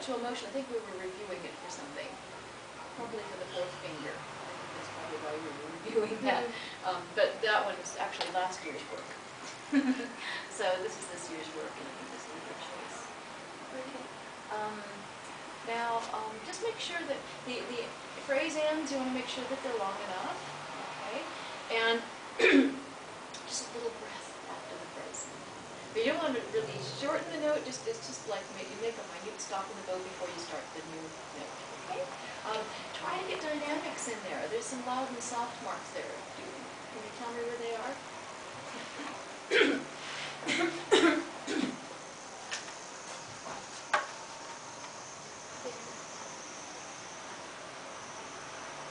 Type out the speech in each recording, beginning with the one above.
actual motion, I think we were reviewing it for something, probably for the fourth finger. I think that's probably why we were reviewing that. But that one is actually last year's work. So this is this year's work, and I think this is a good choice. Okay. Now, just make sure that the phrase ends, you want to make sure that they're long enough. Okay. And just a little breath after the phrase. But you don't want to really shorten the note, it's just like you make a minute stop in the bow before you start the new note. Okay? Try to get dynamics in there. There's some loud and soft marks there. Can you tell me where they are?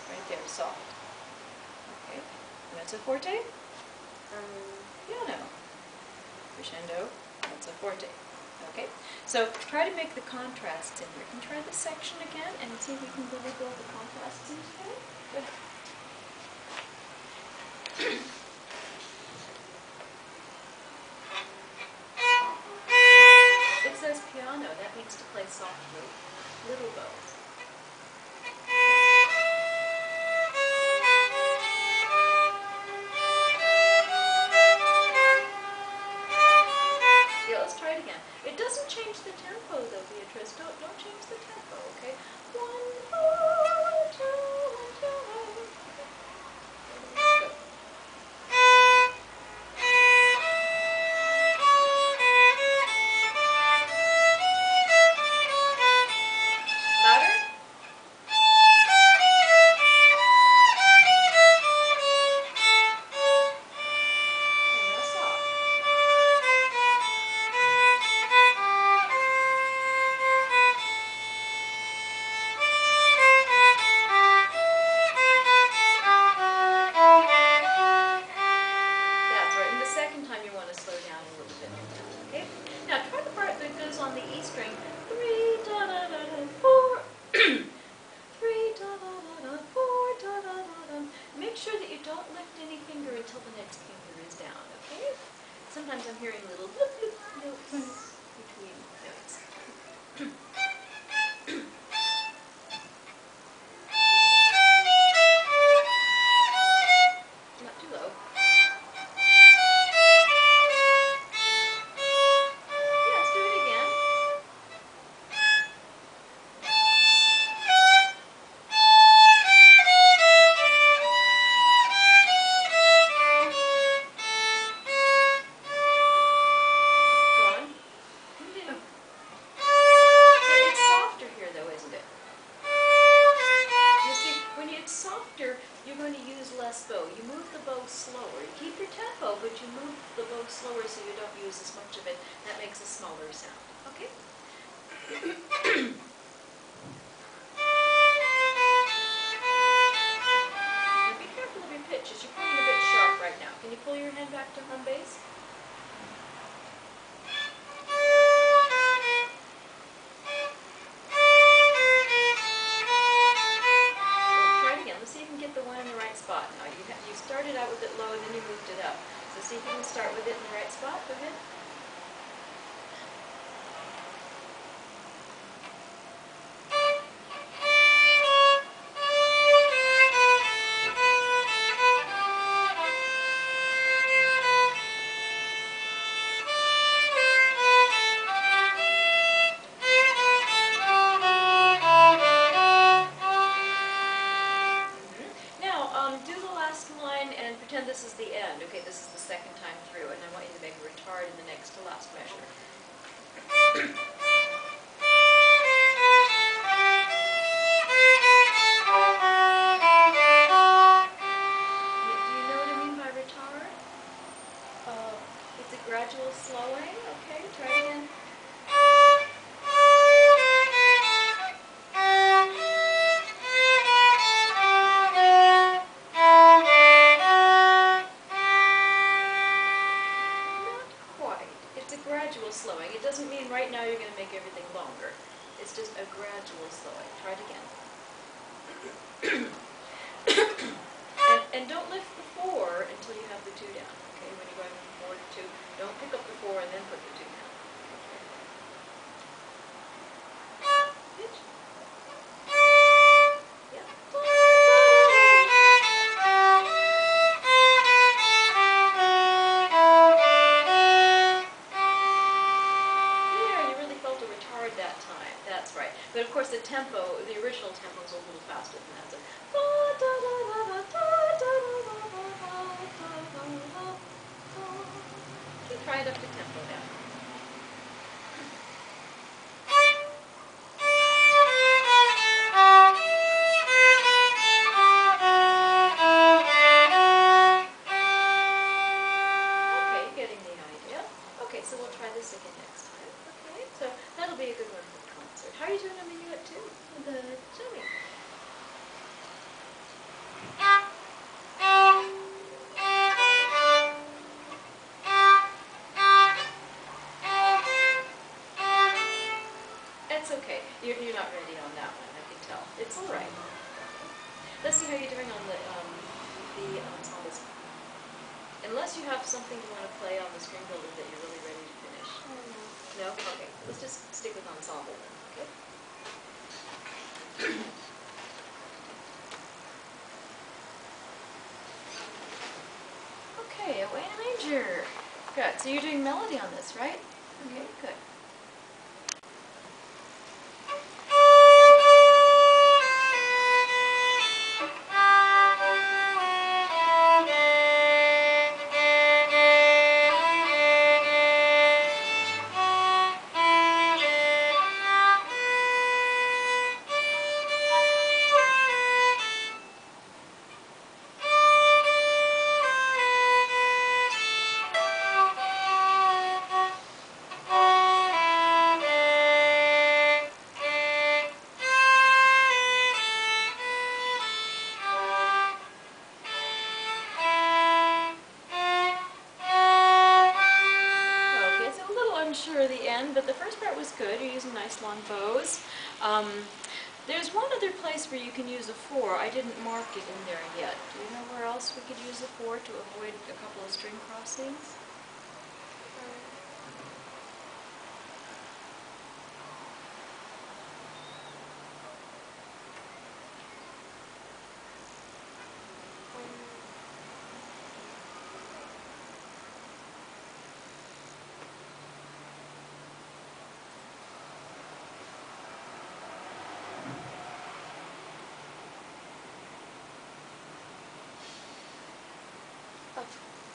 Right there, soft. Okay. Mezzo forte? Piano. Crescendo. Mezzo forte. Okay. So try to make the contrasts in here. Can you try this section again and see if we can really build the contrasts in here? Go ahead. It says piano. That means to play softly. Little bow. Yeah, let's try it again. It doesn't change the tempo though, Beatrice. Don't change the tempo, okay? 1, 4, 2, 2. Go. Louder. And now soft. That's right. And the second time you want to slow down a little bit. Okay? Now try the part that goes on the E string. 3 da da da da 4. 3 da da da da 4 da da da da. Make sure that you don't lift any finger until the next finger is down, okay? Sometimes I'm hearing little bloop bloop notes between notes. Not too low. Yes, do it again. Go on. It's softer here though, isn't it? You see, when it's softer, you're going to use less bow. You move the bow slower. You keep your tempo, but you move the bow slower so you don't use as much of it. That makes a smaller sound. Okay? Now be careful of your pitches. You're playing a bit sharp right now. Can you pull your hand back to home base? Try it again. Let's see if you can get the one in the right spot. Now you started out with it low and then you moved it up. So see if you can start with it in the right spot. Go ahead. Do the last line and pretend this is the end. Okay, this is the second time through, and I want you to make a retard in the next to last measure. Do you know what I mean by retard? It's a gradual slowing. Okay, try it again. Gradual slowing. It doesn't mean right now you're going to make everything longer. It's just a gradual slowing. Try it again. and don't lift the 4 until you have the 2 down. Okay, when you're going from 4 to 2, don't pick up the 4 and then put the 2 down. Okay. you have something you want to play on the string builder that you're really ready to finish? No? Okay. Let's just stick with ensemble then, okay? Okay, away in a major. Good. So you're doing melody on this, right? Okay, good. Sure the end, but the first part was good. You're using nice long bows. There's one other place where you can use a 4. I didn't mark it in there yet. Do you know where else we could use a 4 to avoid a couple of string crossings?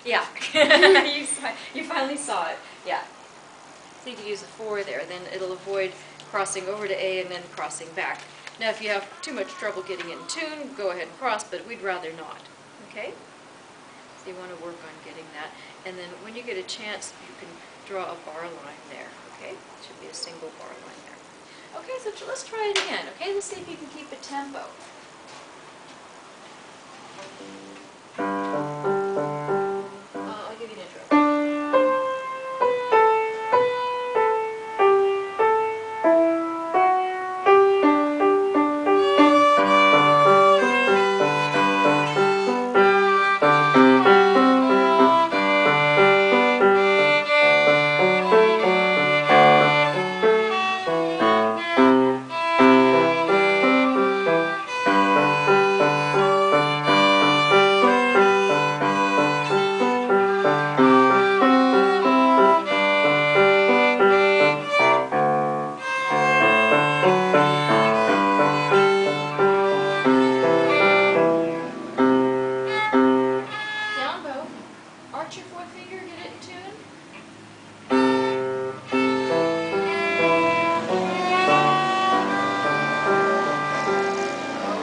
Yeah, you finally saw it. Yeah. So you could use a 4 there, then it'll avoid crossing over to A and then crossing back. Now if you have too much trouble getting in tune, go ahead and cross, but we'd rather not. Okay? So you want to work on getting that. And then when you get a chance, you can draw a bar line there. Okay? It should be a single bar line there. Okay, so let's try it again. Okay, let's see if you can keep a tempo. I'll give you an intro. Arch your 4th finger, get it in tune.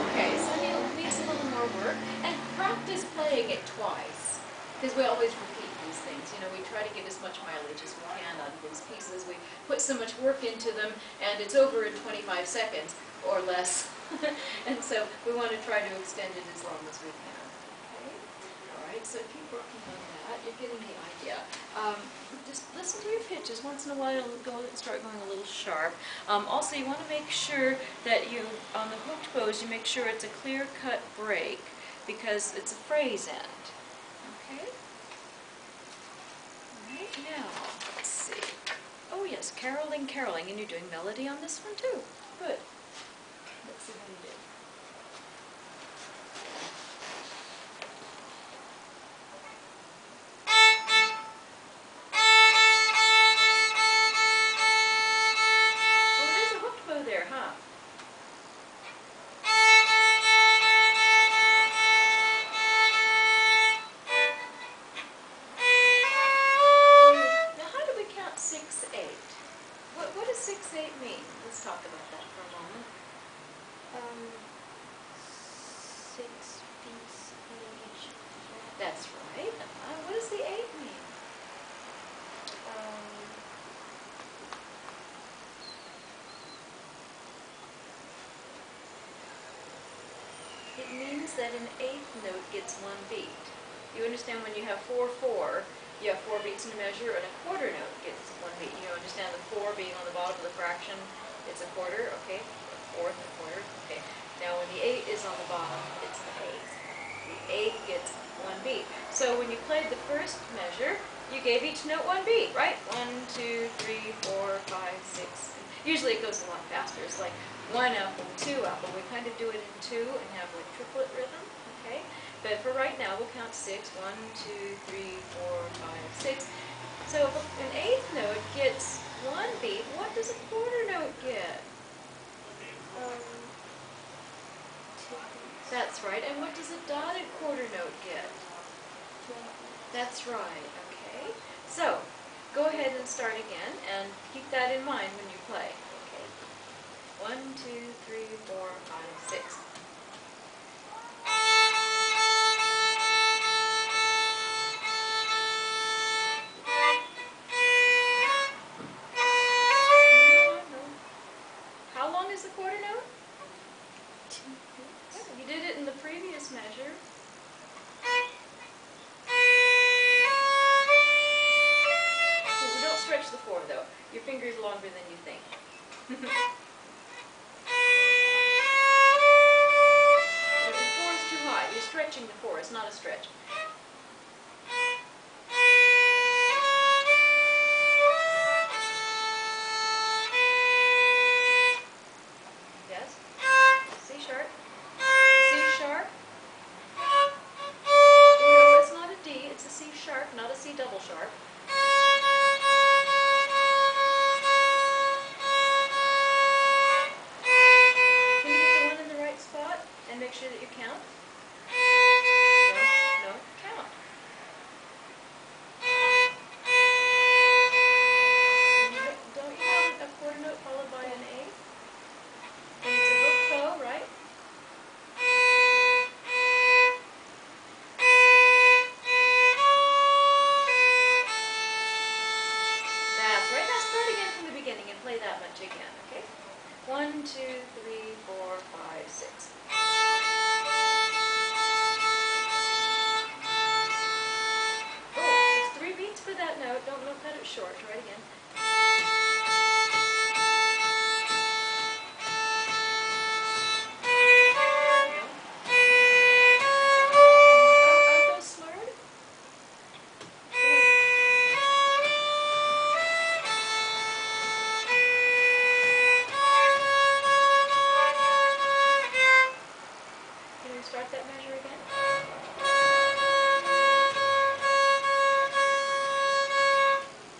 Okay, so needs a little more work. And practice playing it twice. Because we always repeat these things. You know, we try to get as much mileage as we can out of these pieces. We put so much work into them, and it's over in 25 seconds or less. And so we want to try to extend it as long as we can. Okay? All right, so keep working on that. You're getting the idea. Just listen to your pitches. Once in a while, it'll start going a little sharp. Also, you want to make sure that you, on the hooked bows, you make sure it's a clear-cut break because it's a phrase end. Okay? All right, now, let's see. Oh yes, caroling, caroling. And you're doing melody on this one too. Good. Let's see how you do. There, huh? Now how do we count 6/8? What does 6/8 mean? Let's talk about that for a moment. 6 beats in each. That's right. What does the 8 mean? It means that an 8th note gets 1 beat. You understand when you have 4/4, you have 4 beats in a measure, and a quarter note gets 1 beat. You understand the 4 being on the bottom of the fraction, it's a quarter, okay? A fourth, a quarter, okay. Now when the 8 is on the bottom, it's the 8th. The 8 gets 1 one beat. So when you played the first measure, you gave each note one beat, right? 1, 2, 3, 4, 5, 6. Usually it goes a lot faster. It's like 1 apple, 2 apple. We kind of do it in 2 and have like triplet rhythm, okay? But for right now, we'll count 6. 1, 2, 3, 4, 5, 6. So if an eighth note gets one beat, what does a quarter note get? 2 beats. That's right. And what does a dotted quarter note get? 2 beats. That's right. Okay. So go ahead and start again, and keep that in mind when you play. Okay. 1, 2, 3, 4, 5, 6. How long is the quarter note? 2 beats. You did it in the previous measure. Don't stretch the 4 though. Your finger is longer than you think. And the 4 is too high. You're stretching the 4. It's not a stretch. Yes? C sharp. C sharp. No, it's not a D. It's a C sharp, not a C double sharp. Can you get the 1 in the right spot and make sure that you count? No, count. Don't you have a quarter note followed by an A? And it's a hook bow, right? That's right. Now start again from the beginning and play that much again, okay? 1, 2, 3, 4, 5, 6. Oh, it's 3 beats for that note. Don't cut it short. Try it again. Aren't those slurred? Can we start that measure again?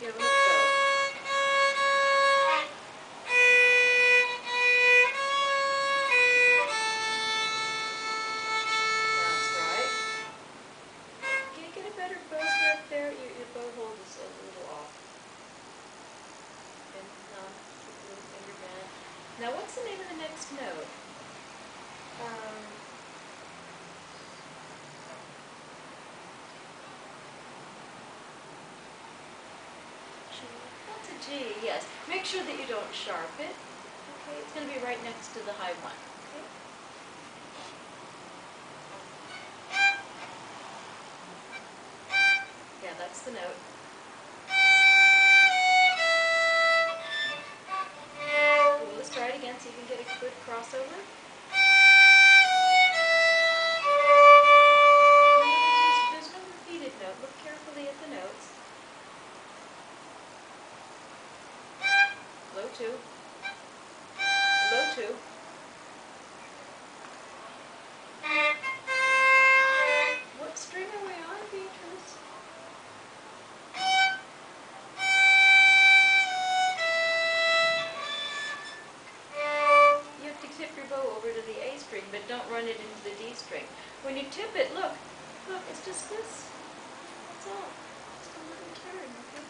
You have a hook bow. That's right. Can you get a better bow grip there? Your bow hold is a little off. And keep the little finger bent. Now what's the name of the next note? G. That's a G, yes. Make sure that you don't sharp it. Okay, it's going to be right next to the high one. Okay? Yeah, that's the note. Ooh, let's try it again so you can get a good crossover. There's no repeated note. Look carefully at the notes. Low 2. Low 2. What string are we on, Beatrice? You have to tip your bow over to the A string, but don't run it into the D string. When you tip it, look, it's just this. That's all. Just a little turn, okay?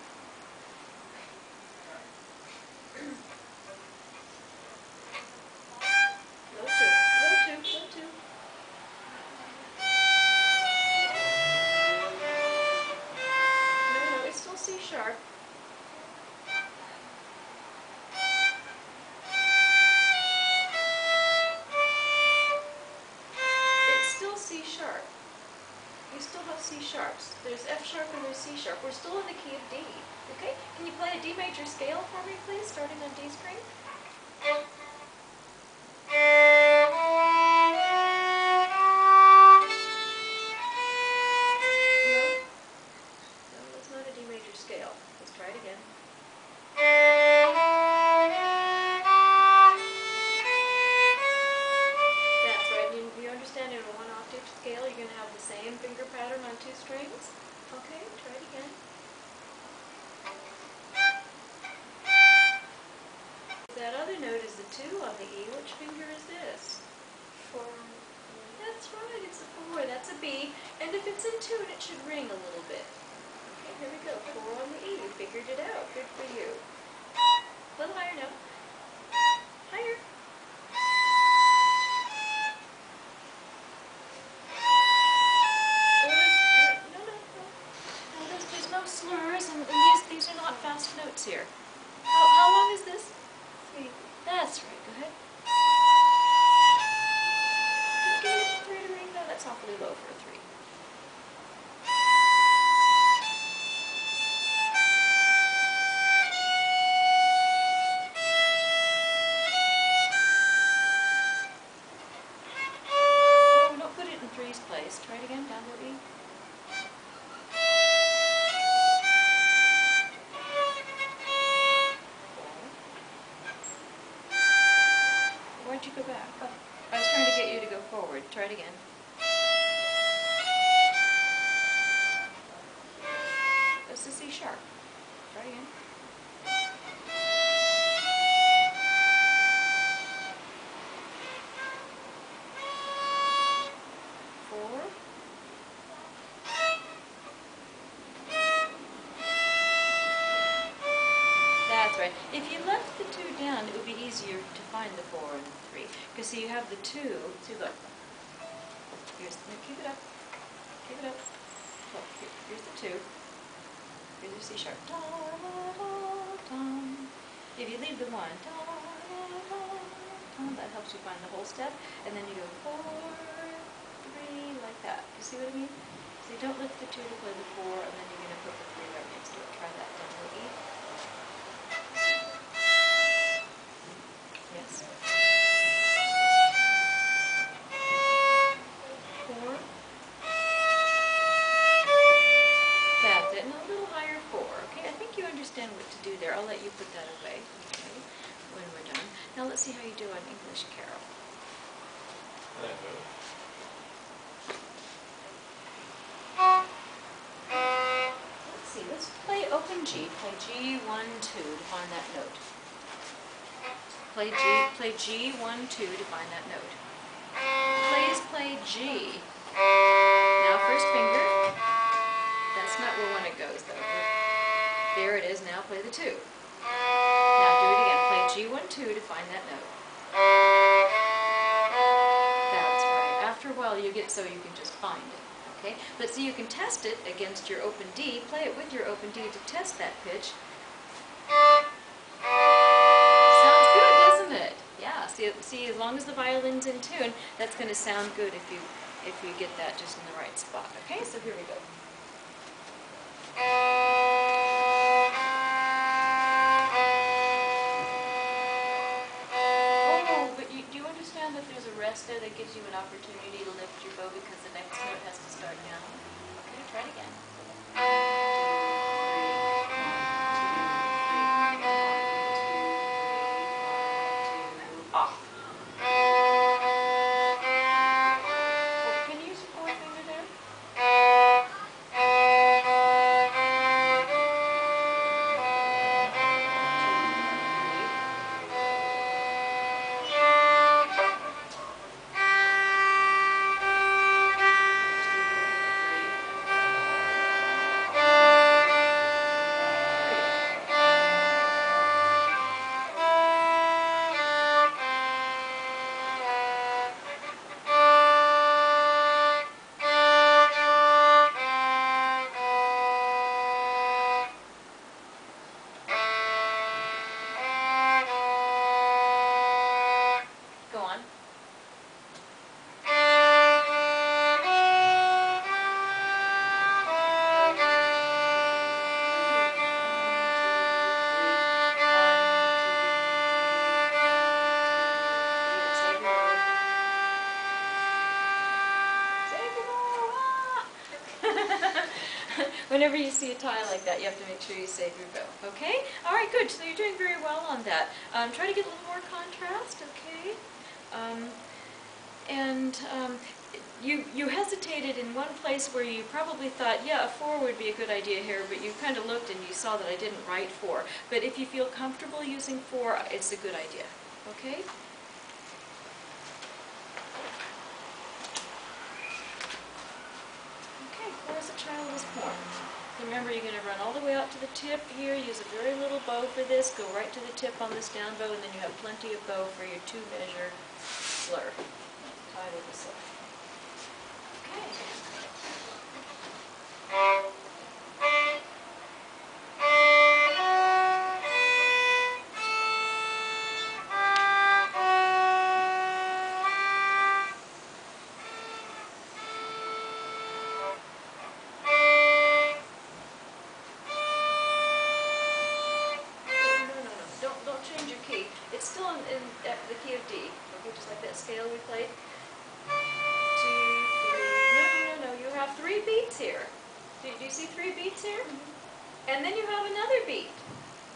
Low 2, low 2, low 2. No, it's still C sharp. It's still C sharp. You still have C sharps. There's F sharp and there's C sharp. We're still in the key of D. Okay? Can you play a D major scale for me, please, starting on D string? same finger pattern on 2 strings. Okay, try it again. That other note is the 2 on the E. Which finger is this? 4. That's right, it's a 4. That's a B. And if it's in tune, it should ring a little bit. Okay, here we go. 4 on the E. You figured it out. Good for you. A little higher now. Higher. No, there's no slurs, and these are not fast notes here. How long is this? 3. That's right. Go ahead. Give it a 3 to ring. No, that's awfully low for a 3. No, don't put it in 3's place. Try it again. Down low E. Why'd you go back? Oh, I was trying to get you to go forward. Try it again. That's the C sharp. Try it again. 4. That's right. If you left the 2 down, it would be easier to find the 4 and the 3. Because see, you have the 2. See, look. Here's, no, keep it up. Keep it up. Look, here's the 2. Here's your C sharp. Da, da, da, da. If you leave the 1, da, da, da, da, that helps you find the whole step. And then you go 4, 3, like that. You see what I mean? So you don't lift the 2 to play the 4, and then you're going to put the 3 right next to it. Try that down low E. Yes. 4. That's it. And a little higher 4. Okay, I think you understand what to do there. I'll let you put that away. Okay, when we're done. Now let's see how you do on English Carol. Let's see. Let's play open G. Play G 1 2 to find that note. Play G 1 2 to find that note. Please play G. Now first finger. That's not where one it goes though. There it is. Now play the 2. Now do it again. Play G 1 2 to find that note. That's right. After a while you get so you can just find it. Okay? But see, you can test it against your open D. Play it with your open D to test that pitch. Sounds good, doesn't it? Yeah. See, as long as the violin's in tune, that's going to sound good if you get that just in the right spot. Okay? So here we go. Oh, but do you understand that there's a rest there that gives you an opportunity to lift your bow because the next note has to start down? Okay, try it again. 1, 2, 3, 1, 2, 3, 1, 2, 3, 1, 2, off. Oh, can you use your 4th finger there? Go on. Whenever you see a tie like that, you have to make sure you save your bow. Okay? All right, good. So you're doing very well on that. Try to get a little more contrast, okay? you hesitated in one place where you probably thought, yeah, a 4 would be a good idea here, but you kind of looked and you saw that I didn't write 4. But if you feel comfortable using 4, it's a good idea. Okay? Okay, chorus a child is born. Remember, you're going to run all the way out to the tip here, use a very little bow for this, go right to the tip on this down bow, and then you have plenty of bow for your 2-measure slur. Tie with a slur. Okay. Don't change your key. It's still in the key of D. Okay, just like that scale we played. 2, 3. No. You have 3 beats here. Do you see 3 beats here? And then you have another beat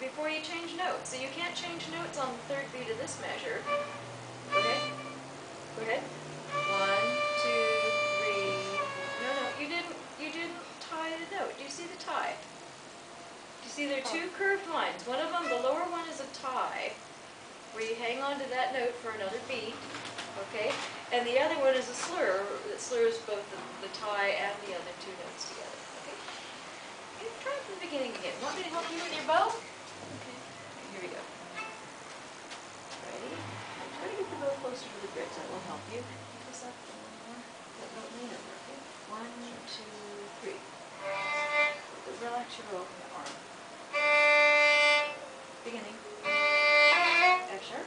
before you change notes. So you can't change notes on the 3rd beat of this measure. Go ahead. Go ahead. 1, 2, 3. No. You didn't tie the note. Do you see the tie? You see there are 2 curved lines. One of them, the lower one, is a tie, where you hang on to that note for another beat, okay? And the other one is a slur that slurs both the tie and the other 2 notes together, okay? Okay, try it from the beginning again. Want me to help you with your bow? Okay, here we go. Ready? Try to get the bow closer to the bridge. That will help you. Pick this up a little more. Don't lean over, okay? 1, 2, 3. Relax your bow from the arm. Beginning. F sharp.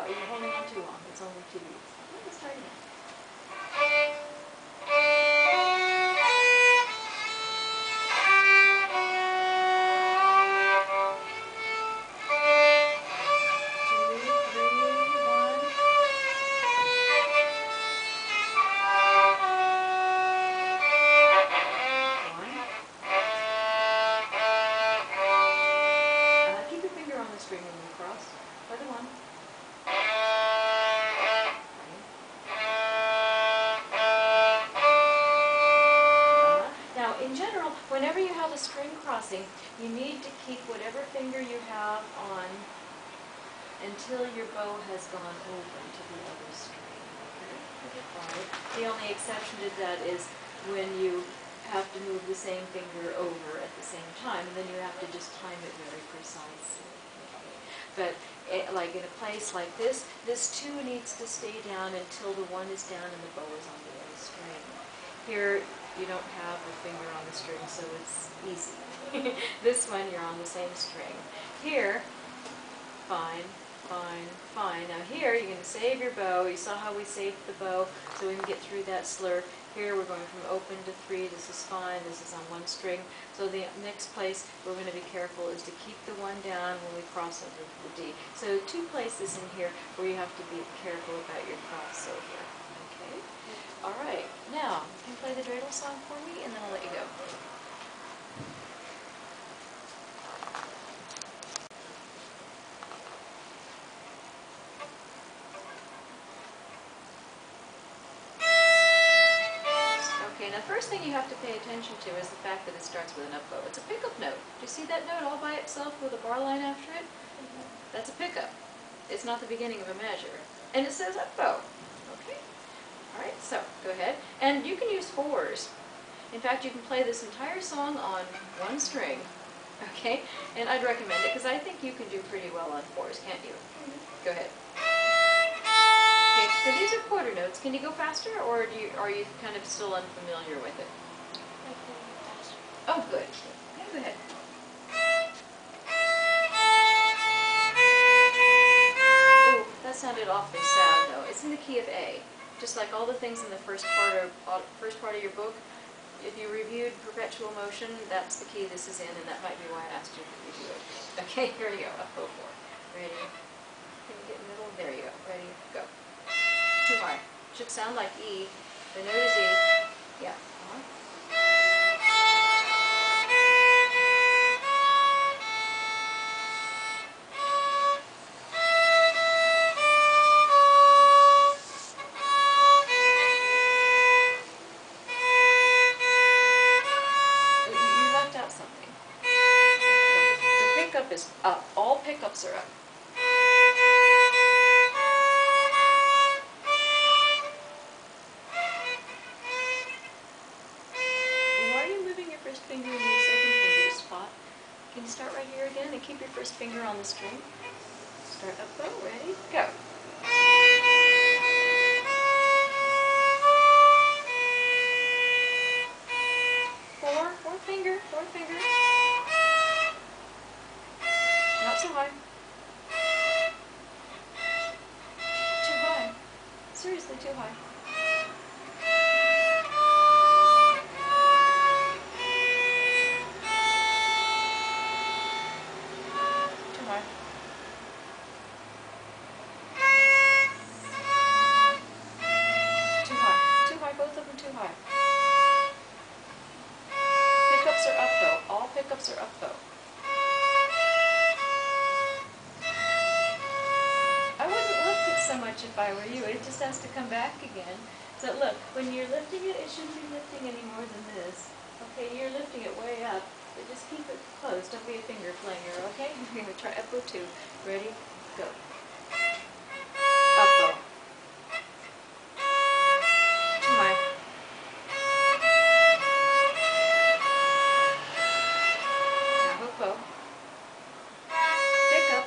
You're holding on too long. It's only 2 beats. Let's try it again. String when you cross. Play the 1. Now, in general, whenever you have a string crossing, you need to keep whatever finger you have on until your bow has gone over to the other string. Okay? The only exception to that is when you have to move the same finger over at the same time, and then you have to just time it very precisely. But like in a place like this 2 needs to stay down until the 1 is down and the bow is on the other string. Here, you don't have a finger on the string, so it's easy. This one, you're on the same string. Here, fine. Now here, you're going to save your bow. You saw how we saved the bow, so we can get through that slur. Here, we're going from open to 3. This is fine. This is on 1 string. So the next place we're going to be careful is to keep the 1 down when we cross over the D. So 2 places in here where you have to be careful about your crossover. Okay? All right. Now, you can play the dreidel song for me, and then I'll let you go. Okay, now the first thing you have to pay attention to is the fact that it starts with an up bow. It's a pickup note. Do you see that note all by itself with a bar line after it? That's a pickup. It's not the beginning of a measure. And it says up bow. Okay? All right, so go ahead. And you can use 4s. In fact, you can play this entire song on 1 string. Okay? And I'd recommend it because I think you can do pretty well on 4s, can't you? Go ahead. Okay, so these are quarter notes. Can you go faster, or are you kind of still unfamiliar with it? Oh, good. Okay, go ahead. Oh, that sounded awfully sad, though. It's in the key of A. Just like all the things in the first part of your book, if you reviewed perpetual motion, that's the key this is in, and that might be why I asked you to review it. Okay, here you go. Up bow 4. Ready? Can you get in the middle? There you go. Ready? Go. Too high. Should sound like E. The note is E. Yeah. the string. Start up bow, ready, go. Fourth finger. Not so high. Too high. Seriously, too high. Too high. Too high. Too high, both of them too high. Pickups are up though. All pickups are up though. I wouldn't lift it so much if I were you. It just has to come back again. So look, when you're lifting it, it shouldn't be lifting any more than this. Okay, you're lifting it way up, but just keep it close. Don't be a finger flanger, okay? We're going to try up bow 2. Ready? Go. Up bow. Too high. Now hook bow. Pick up.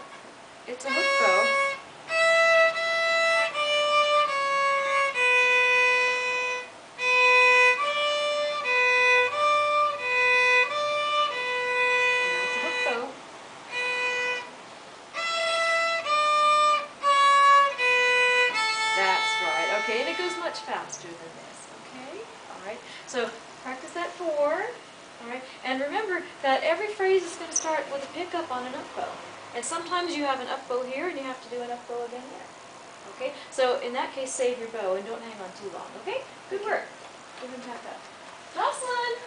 It's a hook bow. Now it's a hook bow. That's right. Okay, and it goes much faster than this. Okay? Alright. So practice that 4. Alright? And remember that every phrase is going to start with a pickup on an up bow. And sometimes you have an up bow here and you have to do an up bow again there. Okay? So in that case, save your bow and don't hang on too long. Okay? Good work. Give him tap up. Jocelyn!